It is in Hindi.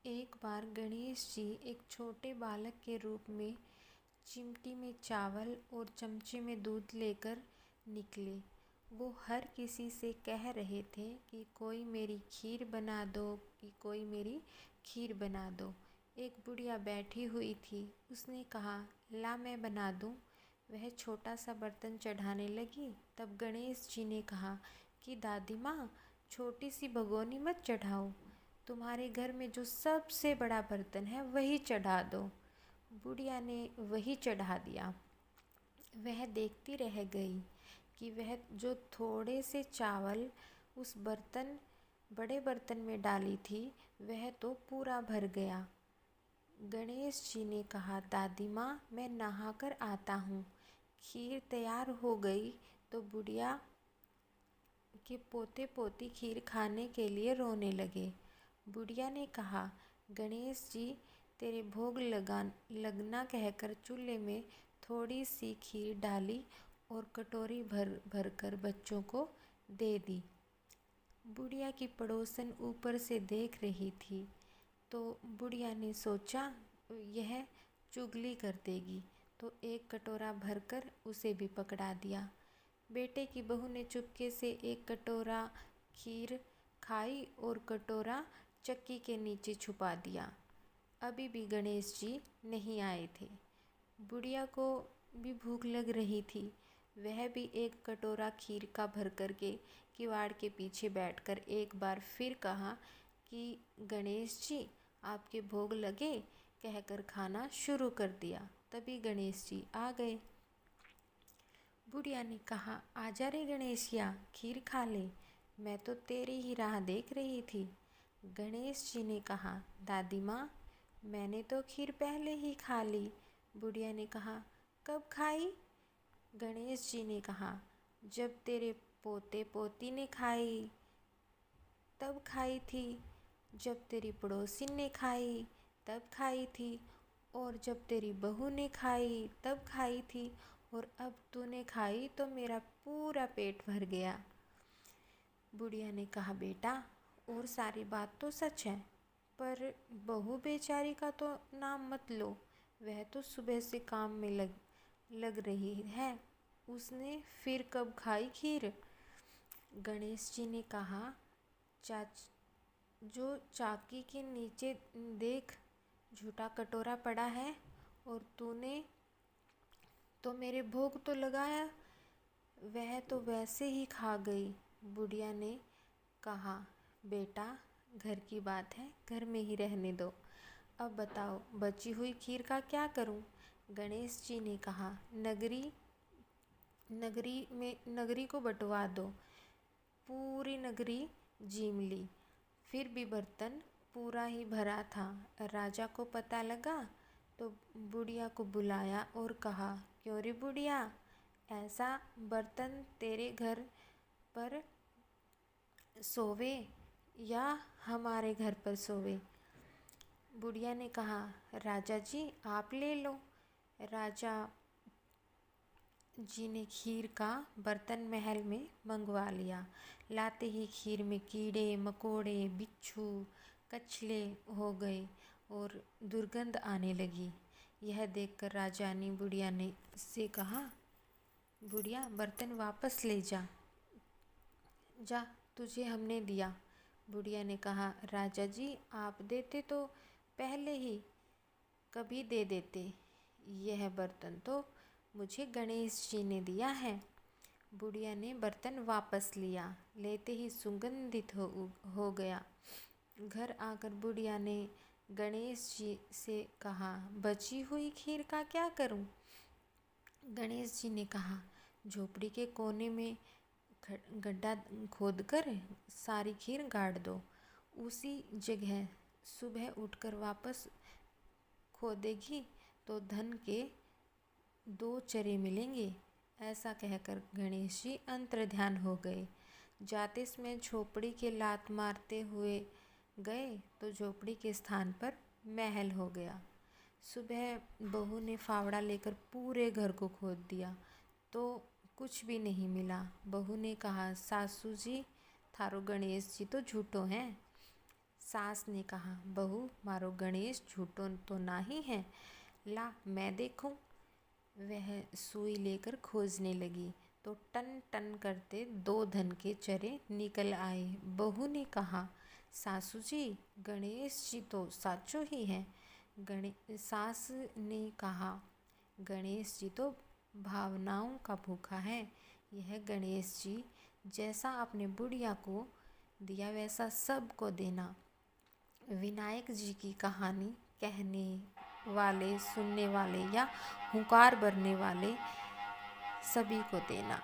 एक बार गणेश जी एक छोटे बालक के रूप में चिमटी में चावल और चमचे में दूध लेकर निकले। वो हर किसी से कह रहे थे कि कोई मेरी खीर बना दो, कि कोई मेरी खीर बना दो। एक बुढ़िया बैठी हुई थी, उसने कहा, ला मैं बना दूं। वह छोटा सा बर्तन चढ़ाने लगी। तब गणेश जी ने कहा कि दादी माँ, छोटी सी भगोनी मत चढ़ाओ, तुम्हारे घर में जो सबसे बड़ा बर्तन है वही चढ़ा दो। बुढ़िया ने वही चढ़ा दिया। वह देखती रह गई कि वह जो थोड़े से चावल उस बड़े बर्तन में डाली थी वह तो पूरा भर गया। गणेश जी ने कहा, दादी माँ, मैं नहाकर आता हूँ। खीर तैयार हो गई तो बुढ़िया के पोते पोती खीर खाने के लिए रोने लगे। बुढ़िया ने कहा, गणेश जी, तेरे भोग लगना कहकर चूल्हे में थोड़ी सी खीर डाली और कटोरी भर भर कर बच्चों को दे दी। बुढ़िया की पड़ोसन ऊपर से देख रही थी, तो बुढ़िया ने सोचा यह चुगली कर देगी, तो एक कटोरा भरकर उसे भी पकड़ा दिया। बेटे की बहू ने चुपके से एक कटोरा खीर खाई और कटोरा चक्की के नीचे छुपा दिया। अभी भी गणेश जी नहीं आए थे। बुढ़िया को भी भूख लग रही थी। वह भी एक कटोरा खीर का भर करके किवाड़ के पीछे बैठकर एक बार फिर कहा कि गणेश जी, आपके भोग लगे, कहकर खाना शुरू कर दिया। तभी गणेश जी आ गए। बुढ़िया ने कहा, आजा रे गणेशिया, खीर खा ले, मैं तो तेरी ही राह देख रही थी। गणेश जी ने कहा, दादी माँ, मैंने तो खीर पहले ही खा ली। बुढ़िया ने कहा, कब खाई? गणेश जी ने कहा, जब तेरे पोते पोती ने खाई तब खाई थी, जब तेरी पड़ोसी ने खाई तब खाई थी, और जब तेरी बहू ने खाई तब खाई थी, और अब तूने खाई तो मेरा पूरा पेट भर गया। बुढ़िया ने कहा, बेटा, और सारी बात तो सच है, पर बहू बेचारी का तो नाम मत लो। वह तो सुबह से काम में लग रही है। उसने फिर कब खाई खीर? गणेश जी ने कहा, जो चाकी के नीचे देख, झूठा कटोरा पड़ा है, और तूने तो मेरे भोग तो लगाया, वह तो वैसे ही खा गई। बुढ़िया ने कहा, बेटा, घर की बात है, घर में ही रहने दो। अब बताओ, बची हुई खीर का क्या करूं? गणेश जी ने कहा, नगरी को बंटवा दो। पूरी नगरी जीम ली। फिर भी बर्तन पूरा ही भरा था। राजा को पता लगा तो बुढ़िया को बुलाया और कहा, क्यों रे बुढ़िया, ऐसा बर्तन तेरे घर पर सोवे या हमारे घर पर सोवे? बुढ़िया ने कहा, राजा जी, आप ले लो। राजा जी ने खीर का बर्तन महल में मंगवा लिया। लाते ही खीर में कीड़े मकोड़े, बिच्छू, कछले हो गए और दुर्गंध आने लगी। यह देखकर राजा ने बुढ़िया ने से कहा, बुढ़िया, बर्तन वापस ले जा, जा, तुझे हमने दिया। बुढ़िया ने कहा, राजा जी, आप देते तो पहले ही कभी दे देते। यह बर्तन तो मुझे गणेश जी ने दिया है। बुढ़िया ने बर्तन वापस लिया। लेते ही सुगंधित हो गया। घर आकर बुढ़िया ने गणेश जी से कहा, बची हुई खीर का क्या करूं? गणेश जी ने कहा, झोपड़ी के कोने में गड्ढा खोदकर सारी खीर गाड़ दो। उसी जगह सुबह उठकर वापस खोदेगी तो धन के 2 चरे मिलेंगे। ऐसा कहकर गणेश जी अंतर्ध्यान हो गए। जाते समय झोपड़ी के लात मारते हुए गए तो झोपड़ी के स्थान पर महल हो गया। सुबह बहू ने फावड़ा लेकर पूरे घर को खोद दिया तो कुछ भी नहीं मिला। बहू ने कहा, सासू जी, थारो गणेश जी तो झूठो हैं। सास ने कहा, बहू मारो गणेश झूठो तो नहीं है, ला मैं देखूं। वह सुई लेकर खोजने लगी तो टन टन करते 2 धन के चरे निकल आए। बहू ने कहा, सासू जी गणेश जी तो साचो ही हैं। सास ने कहा, गणेश जी तो भावनाओं का भूखा है। यह गणेश जी जैसा अपने बुढ़िया को दिया वैसा सबको देना। विनायक जी की कहानी कहने वाले, सुनने वाले या हुंकार भरने वाले सभी को देना।